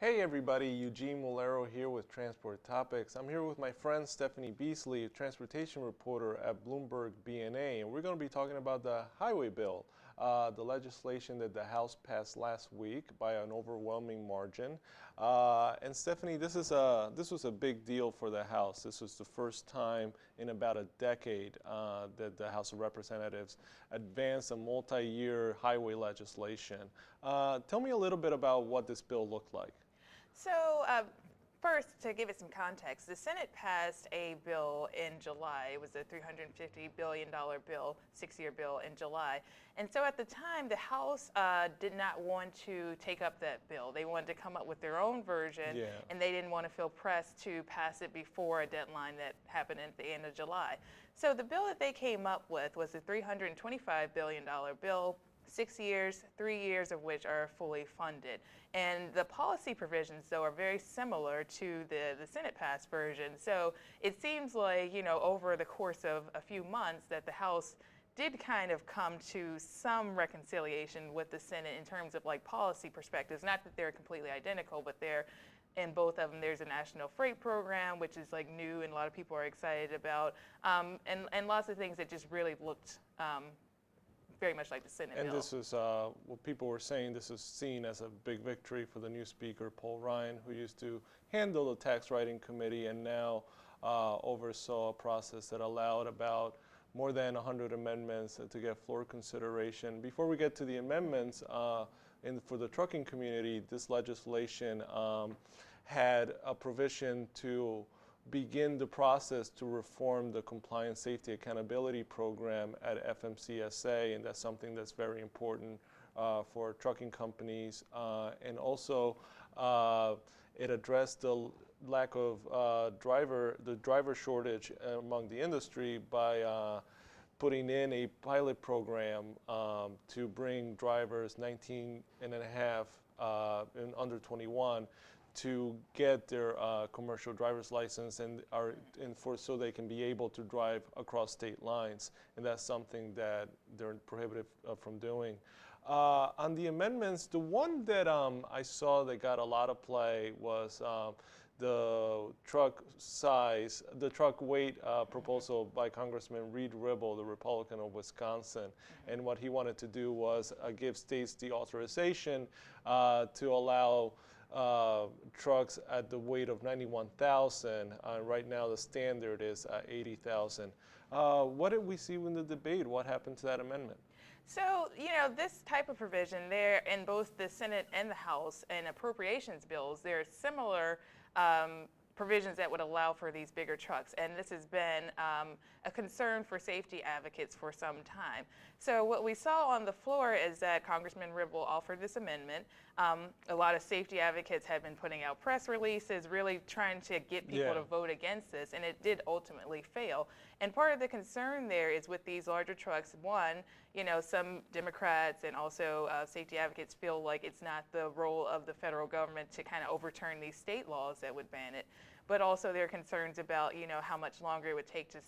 Hey everybody, Eugene Mulero here with Transport Topics. I'm here with my friend Stephanie Beasley, a transportation reporter at Bloomberg BNA, and we're going to be talking about the highway bill, the legislation that the House passed last week by an overwhelming margin. And Stephanie, this was a big deal for the House. This was the first time in about a decade that the House of Representatives advanced a multi-year highway legislation. Tell me a little bit about what this bill looked like. So, first, to give it some context, the Senate passed a bill in July. It was a $350 billion bill, 6-year bill in July. And so at the time, the House did not want to take up that bill. They wanted to come up with their own version, and they didn't want to feel pressed to pass it before a deadline that happened at the end of July. So the bill that they came up with was a $325 billion bill. 6 years, 3 years of which are fully funded. And the policy provisions, though, are very similar to the Senate passed version. So it seems like, over the course of a few months that the House did kind of come to some reconciliation with the Senate in terms of like policy perspectives. Not that they're completely identical, but in both of them, there's a national freight program, which is like new and a lot of people are excited about, and lots of things that just really looked very much like the Senate bill. And this is what people were saying, this is seen as a big victory for the new Speaker, Paul Ryan, who used to handle the Tax Writing Committee and now oversaw a process that allowed about more than 100 amendments to get floor consideration. Before we get to the amendments, for the trucking community, this legislation had a provision to begin the process to reform the Compliance Safety Accountability Program at FMCSA, and that's something that's very important for trucking companies. And also, it addressed the lack of driver shortage among the industry by putting in a pilot program to bring drivers 19 and a half and under 21 to get their commercial driver's license so they can be able to drive across state lines, and that's something that they're prohibited from doing. On the amendments, the one that I saw that got a lot of play was the truck weight proposal by Congressman Reed Ribble, the Republican of Wisconsin. And what he wanted to do was give states the authorization to allow trucks at the weight of 91,000. Right now the standard is 80,000. What did we see in the debate? What happened to that amendment? So, this type of provision there in both the Senate and the House and appropriations bills, there are similar provisions that would allow for these bigger trucks. And this has been a concern for safety advocates for some time. So what we saw on the floor is that Congressman Ribble offered this amendment. A lot of safety advocates had been putting out press releases, really trying to get people to vote against this, and it did ultimately fail. And part of the concern there is with these larger trucks, one, some Democrats and also safety advocates feel like it's not the role of the federal government to kind of overturn these state laws that would ban it. But also there are concerns about, how much longer it would take to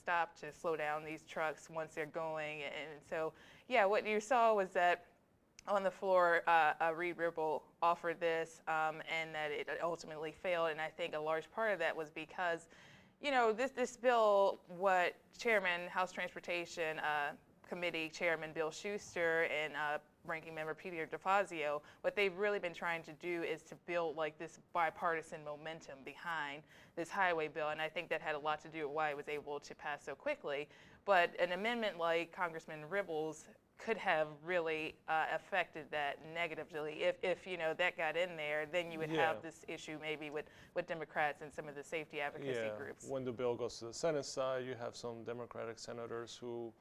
slow down these trucks once they're going. And so, what you saw was that on the floor, Reed Ribble offered this, and that it ultimately failed. And I think a large part of that was because, this bill, what House Transportation Committee Chairman Bill Schuster and Ranking Member Peter DeFazio, what they've really been trying to do is to build like this bipartisan momentum behind this highway bill, and I think that had a lot to do with why it was able to pass so quickly. But an amendment like Congressman Ribble's could have really affected that negatively. If that got in there, then you would have this issue maybe with Democrats and some of the safety advocacy groups. When the bill goes to the Senate side, you have some Democratic senators who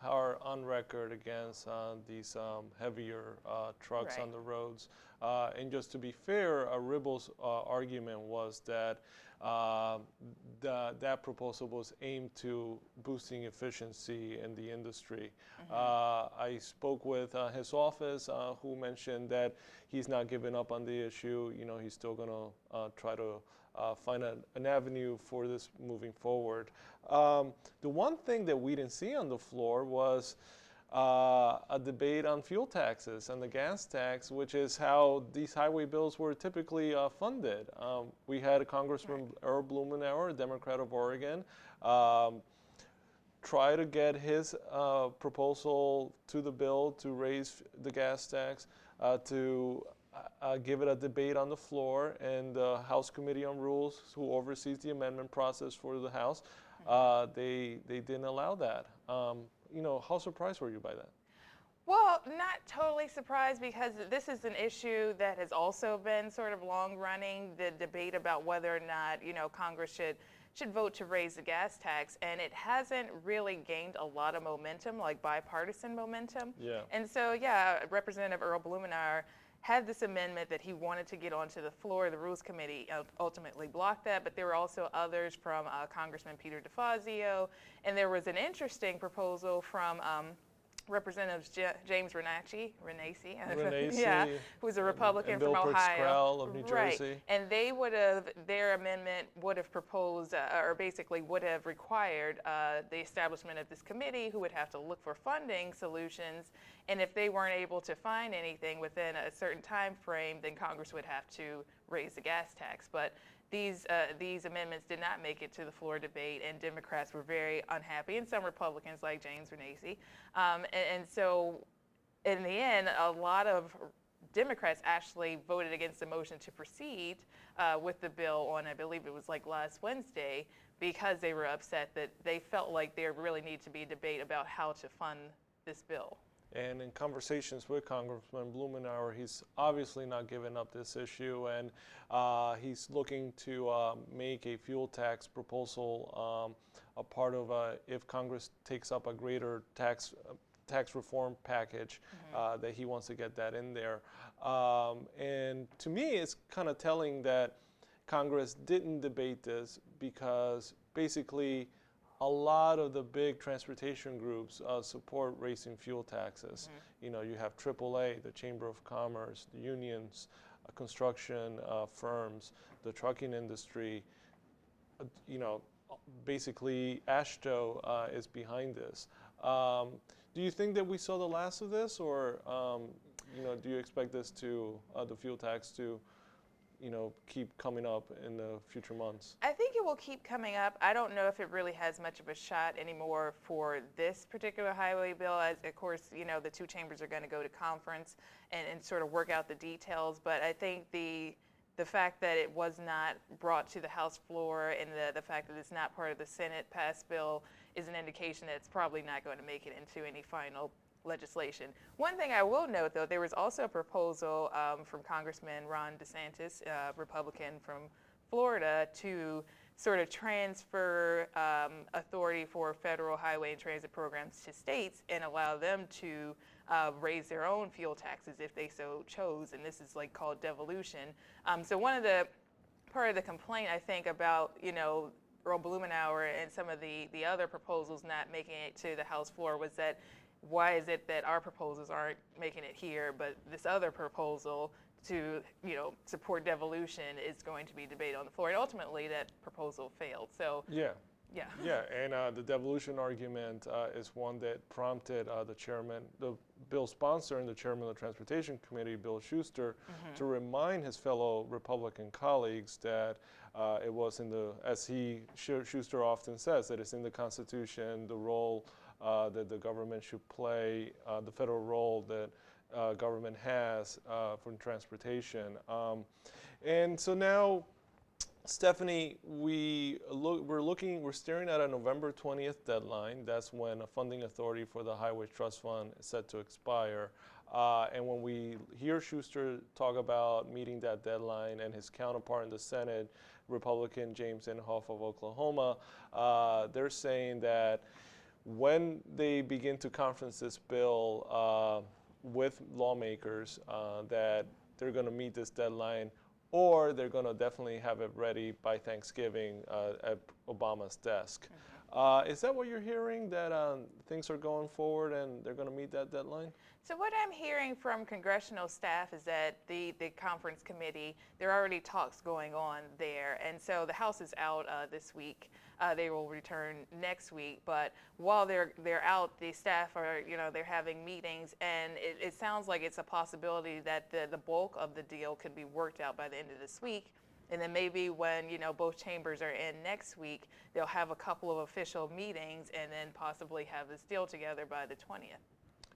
are on record against these heavier trucks on the roads. And just to be fair, Ribble's argument was that that proposal was aimed to boosting efficiency in the industry. I spoke with his office, who mentioned that he's not giving up on the issue. He's still going to try to find an avenue for this moving forward. The one thing that we didn't see on the floor was a debate on fuel taxes and the gas tax, which is how these highway bills were typically funded. We had Congressman Earl Blumenauer, a Democrat of Oregon, try to get his proposal to the bill to raise the gas tax, to give it a debate on the floor, and the House Committee on Rules, who oversees the amendment process for the House, they didn't allow that. How surprised were you by that? Well, not totally surprised, because this is an issue that has also been sort of long running, the debate about whether or not, Congress should vote to raise the gas tax, and it hasn't really gained a lot of momentum, like bipartisan momentum. Yeah. And so, yeah, Representative Earl Blumenauer had this amendment that he wanted to get onto the floor. The Rules Committee ultimately blocked that, but there were also others from Congressman Peter DeFazio, and there was an interesting proposal from Representative James Renacci, yeah, who's a Republican and Bill from Ohio, of New right? Jersey. And their amendment would have proposed, or basically would have required the establishment of this committee, who would have to look for funding solutions. And if they weren't able to find anything within a certain time frame, then Congress would have to raise the gas tax. But these amendments did not make it to the floor debate, and Democrats were very unhappy, and some Republicans like James Renacci. And so in the end, a lot of Democrats actually voted against the motion to proceed with the bill on, I believe it was like last Wednesday, because they were upset that they felt like there really needed to be a debate about how to fund this bill. And in conversations with Congressman Blumenauer, he's obviously not giving up this issue, and he's looking to make a fuel tax proposal a part of if Congress takes up a greater tax reform package, that he wants to get that in there. And to me, it's kind of telling that Congress didn't debate this, because basically a lot of the big transportation groups support raising fuel taxes. You have AAA, the Chamber of Commerce, the unions, construction firms, the trucking industry. Basically AASHTO is behind this. Do you think that we saw the last of this, or do you expect this to the fuel tax to keep coming up in the future months? I think it will keep coming up. I don't know if it really has much of a shot anymore for this particular highway bill, as of course, the two chambers are going to go to conference and sort of work out the details. But I think the fact that it was not brought to the House floor, and the fact that it's not part of the Senate passed bill, is an indication that it's probably not going to make it into any final legislation. One thing I will note, though, there was also a proposal from Congressman Ron DeSantis, Republican from Florida, to sort of transfer authority for federal highway and transit programs to states and allow them to raise their own fuel taxes if they so chose, and this is like called devolution. So part of the complaint, I think, about Earl Blumenauer and some of the other proposals not making it to the House floor was that, why is it that our proposals aren't making it here, but this other proposal to support devolution is going to be debated on the floor? And ultimately, that proposal failed. So yeah, and the devolution argument is one that prompted the bill sponsor and the chairman of the Transportation Committee, Bill Schuster, to remind his fellow Republican colleagues that it was as Schuster often says, that it's in the Constitution, the role that the government should play, the federal role that government has for transportation. And so now, Stephanie, we're staring at a November 20th deadline. That's when a funding authority for the Highway Trust Fund is set to expire. And when we hear Schuster talk about meeting that deadline, and his counterpart in the Senate, Republican James Inhofe of Oklahoma, they're saying that when they begin to conference this bill with lawmakers, that they're going to meet this deadline, or they're going to definitely have it ready by Thanksgiving at Obama's desk. Is that what you're hearing, that things are going forward and they're going to meet that deadline? So what I'm hearing from congressional staff is that the conference committee, there are already talks going on there. And so the House is out this week. They will return next week. But while they're out, the staff are, they're having meetings. And it sounds like it's a possibility that the bulk of the deal could be worked out by the end of this week. And then maybe when, both chambers are in next week, they'll have a couple of official meetings and then possibly have this deal together by the 20th.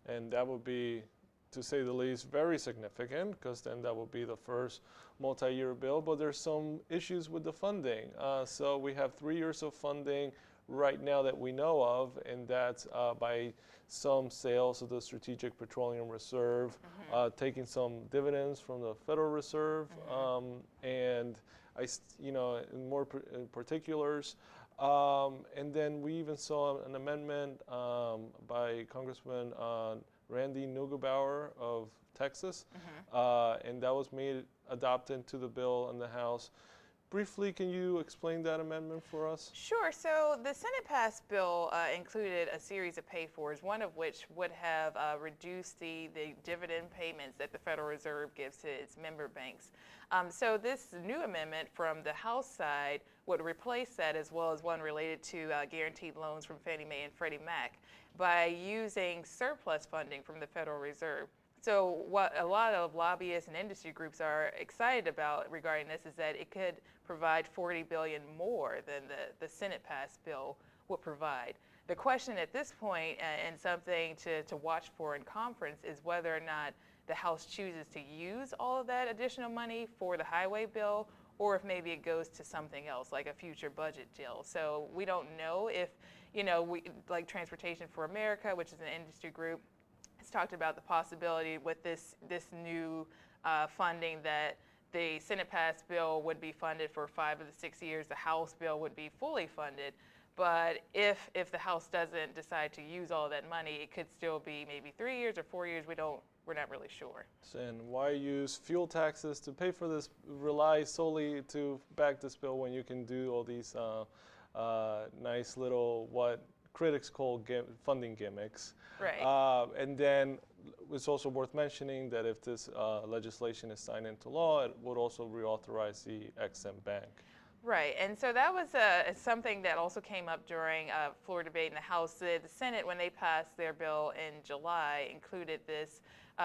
And that would be, to say the least, very significant, because then that would be the first multi-year bill. But there's some issues with the funding. So we have 3 years of funding right now that we know of, and that's by some sales of the Strategic Petroleum Reserve, taking some dividends from the Federal Reserve, and in more particulars. And then we even saw an amendment by Congressman Randy Neugebauer of Texas, and that was adopted into the bill in the House. Briefly, can you explain that amendment for us? Sure. So the Senate passed bill included a series of pay-fors, one of which would have reduced the dividend payments that the Federal Reserve gives to its member banks. So this new amendment from the House side would replace that, as well as one related to guaranteed loans from Fannie Mae and Freddie Mac, by using surplus funding from the Federal Reserve. So what a lot of lobbyists and industry groups are excited about regarding this is that it could provide $40 billion more than the Senate passed bill would provide. The question at this point, and something to watch for in conference, is whether or not the House chooses to use all of that additional money for the highway bill, or if maybe it goes to something else, like a future budget deal. So we don't know if, like Transportation for America, which is an industry group, has talked about the possibility with this new funding that the Senate passed bill would be funded for 5 of the 6 years. The House bill would be fully funded. But if the House doesn't decide to use all of that money, it could still be maybe 3 years or 4 years. We're not really sure. And why use fuel taxes to pay for this, rely solely to back this bill, when you can do all these nice little, what critics call funding gimmicks? Right. And then it's also worth mentioning that if this legislation is signed into law, it would also reauthorize the Ex-Im Bank. Right, and so that was something that also came up during floor debate in the House. The Senate, when they passed their bill in July, included this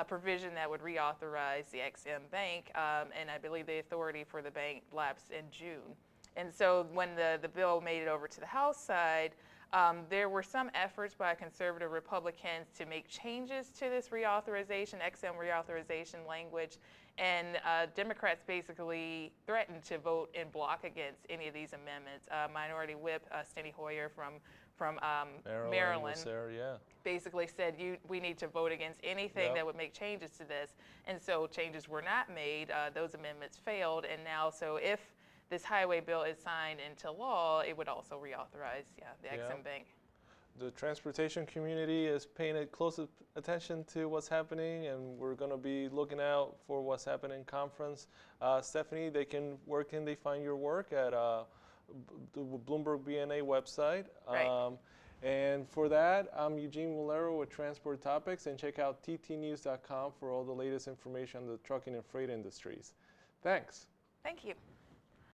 provision that would reauthorize the Ex-Im Bank, and I believe the authority for the bank lapsed in June. And so when the bill made it over to the House side, there were some efforts by conservative Republicans to make changes to this reauthorization, Ex-Im reauthorization language, and Democrats basically threatened to vote in block against any of these amendments. Minority Whip Steny Hoyer from Maryland basically said, we need to vote against anything that would make changes to this. And so changes were not made. Those amendments failed. And now, so if this highway bill is signed into law, it would also reauthorize the Ex-Im Bank. The transportation community is paying close attention to what's happening, and we're going to be looking out for what's happening in conference. Stephanie, where can they find your work? At the Bloomberg BNA website. Right. And for that, I'm Eugene Mulero with Transport Topics, and check out ttnews.com for all the latest information on the trucking and freight industries. Thanks. Thank you.